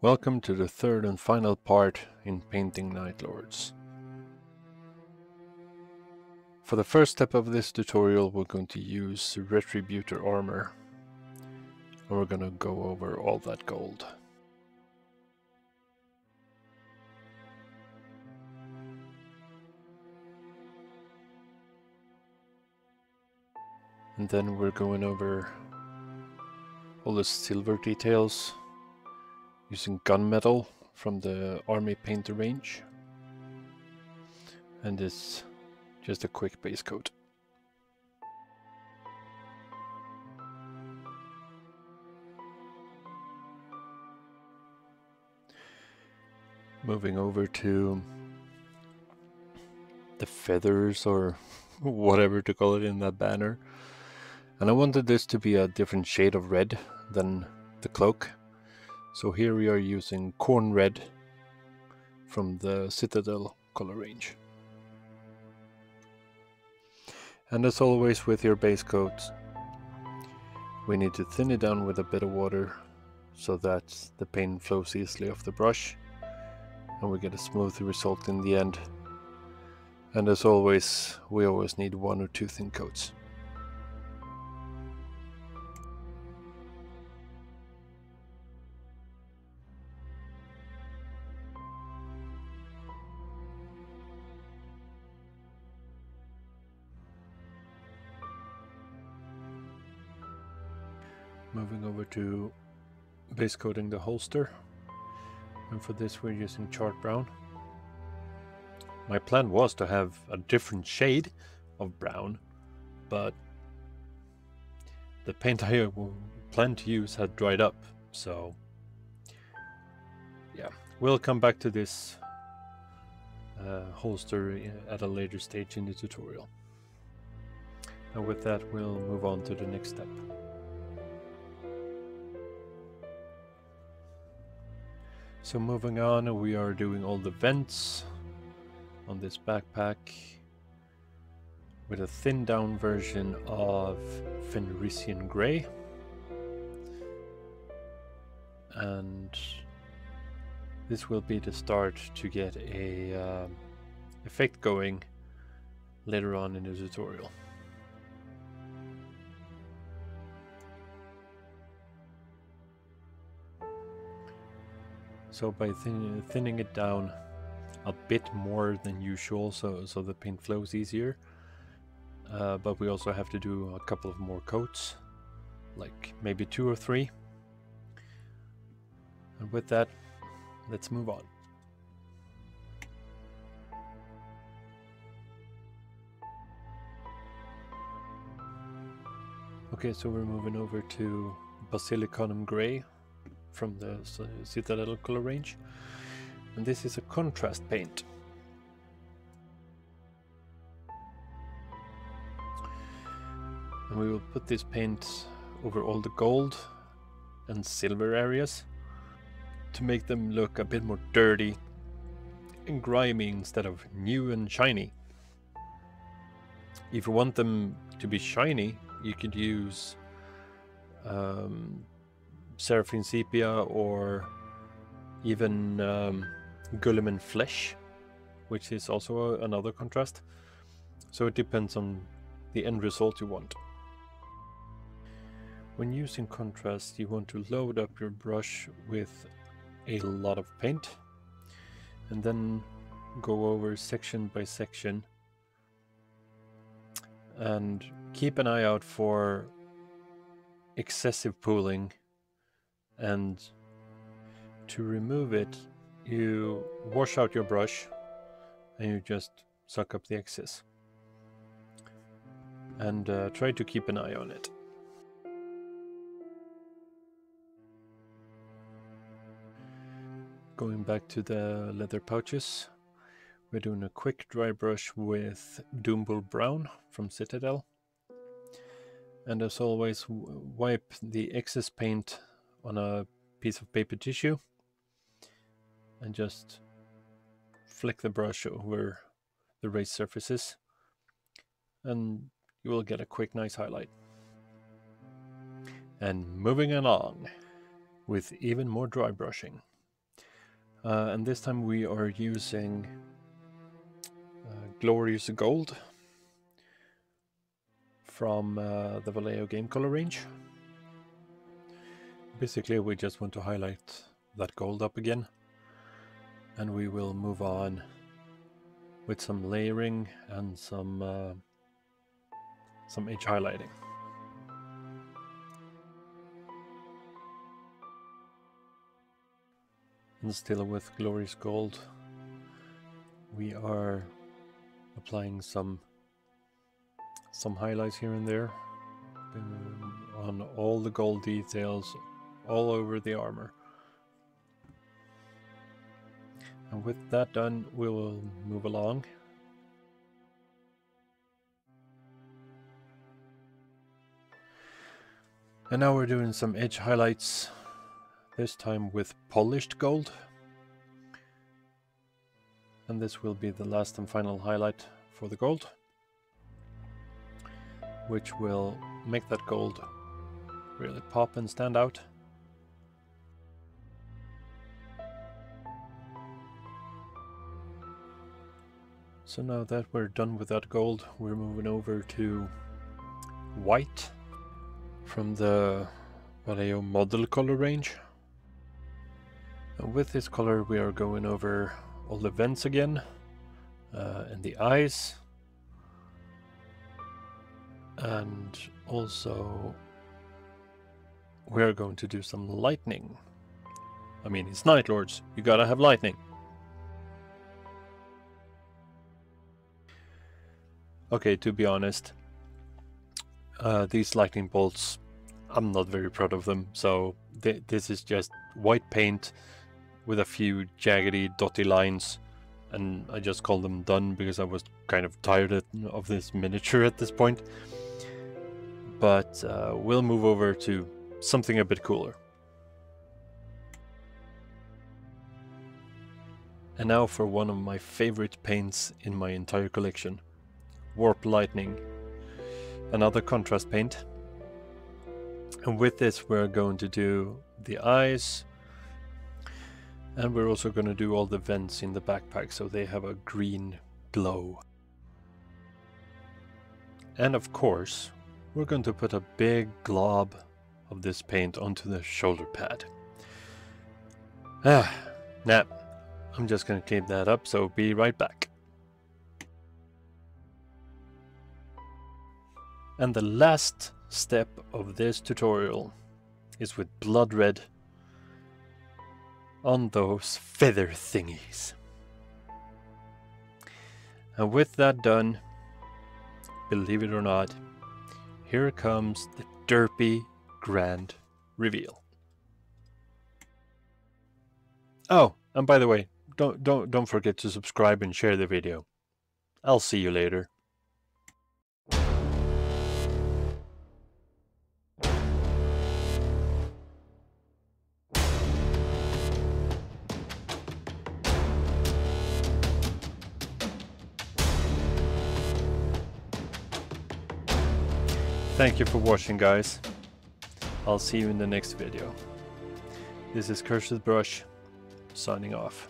Welcome to the third and final part in painting Night Lords. For the first step of this tutorial, we're going to use Retributor armor, and we're going to go over all that gold. And then we're going over all the silver details using gunmetal from the army painter range. And this just a quick base coat. Moving over to the feathers, or whatever to call it in that banner. And I wanted this to be a different shade of red than the cloak. So here we are using corn red from the Citadel color range. And as always with your base coat, we need to thin it down with a bit of water so that the paint flows easily off the brush and we get a smooth result in the end. And as always, we always need 1 or 2 thin coats. Moving over to base coating the holster, and for this we're using charred brown. My plan was to have a different shade of brown, but the paint I planned to use had dried up, so yeah, we'll come back to this holster at a later stage in the tutorial. And with that, we'll move on to the next step. So moving on, we are doing all the vents on this backpack with a thinned down version of Fenrisian Gray. And this will be the start to get a effect going later on in the tutorial. So by thinning it down a bit more than usual, so the paint flows easier, but we also have to do a couple of more coats, like maybe 2 or 3. And with that, let's move on. Okay, so we're moving over to Basiliconem Gray from the Citadel color range, and this is a contrast paint. And we will put this paint over all the gold and silver areas to make them look a bit more dirty and grimy instead of new and shiny. If you want them to be shiny, you could use Seraphine Sepia or even Gulliman Flesh, which is also another contrast. So it depends on the end result you want. When using contrast, you want to load up your brush with a lot of paint and then go over section by section and keep an eye out for excessive pooling. And to remove it, you wash out your brush and you just suck up the excess. And try to keep an eye on it. Going back to the leather pouches, we're doing a quick dry brush with Doombull Brown from Citadel. And as always, wipe the excess paint on a piece of paper tissue and just flick the brush over the raised surfaces, and you will get a quick nice highlight. And moving along with even more dry brushing. And this time we are using Glorious Gold from the Vallejo game color range. Basically we just want to highlight that gold up again, and we will move on with some layering and some edge highlighting. And still with Glorious Gold, we are applying some highlights here and there on all the gold details all over the armor. And with that done, we will move along. And now we're doing some edge highlights, this time with polished gold. And this will be the last and final highlight for the gold, which will make that gold really pop and stand out. So now that we're done with that gold, we're moving over to white from the Vallejo model color range. And with this color we are going over all the vents again, and the eyes, and also we are going to do some lightning. I mean, it's Night Lords, you gotta have lightning. Okay, to be honest, these lightning bolts, I'm not very proud of them, so this is just white paint with a few jaggedy, dotty lines, and I just called them done because I was kind of tired of this miniature at this point. But we'll move over to something a bit cooler. And now for one of my favorite paints in my entire collection, Warp Lightning, another contrast paint. And with this we're going to do the eyes, and we're also going to do all the vents in the backpack so they have a green glow. And of course we're going to put a big glob of this paint onto the shoulder pad. Nah, I'm just going to clean that up, so be right back. And the last step of this tutorial is with blood red on those feather thingies. And with that done, believe it or not, here comes the derpy grand reveal. Oh, and by the way, don't forget to subscribe and share the video. I'll see you later. Thank you for watching, guys. I'll see you in the next video. This is KurzedBrush, signing off.